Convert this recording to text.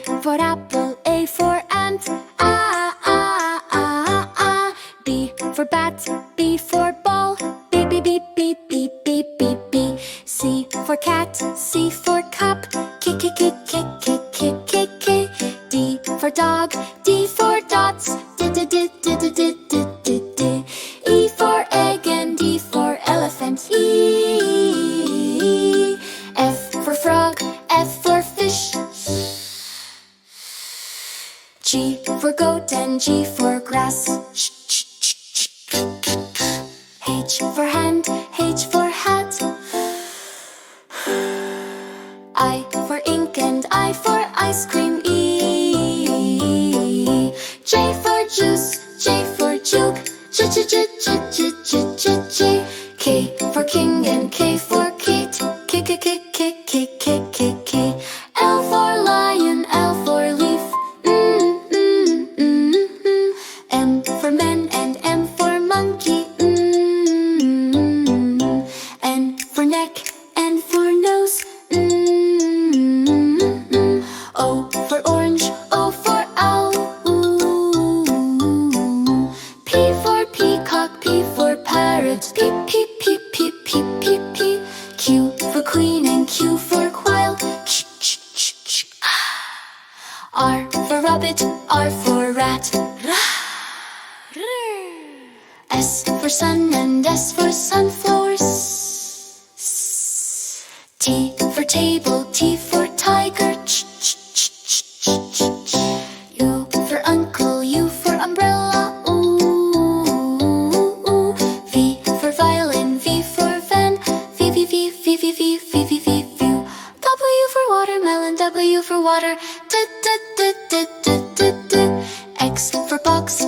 for apple, A for ant, B for bat, B for ball, B, B, B, B, B, B, B, B. C for cat, C for cup, K, K, K, K, K, K, K, K. D for dog, D for dots, D, D, D, D, D, D, D, D, D. E for egg and D for elephant, E. F for frog, F for fish, G for goat and G for grass, H for hand, H for hat, I for ink and I for ice cream, E. J for juice, J for juke, J, J, J, J, J, J, J, J. K for king and K for Kate, K, K, K, K, K, K, K, K. L for lion, L for leaf, M for men and M for monkey, N for neck and for nose, O for orange, O for owl, P for peacock, P for parrot, P, P, P, P, P, P, P. Q for queen and Q for quail, R for rabbit, R for rat, S for sun and S for sunflowers, T for table, T for tiger, U for uncle, U for umbrella, V for violin, V for van, V, V, V, V, V, V, V, V, V, V. W for watermelon, W for water, D, D, D, D, D, D, D. X for box,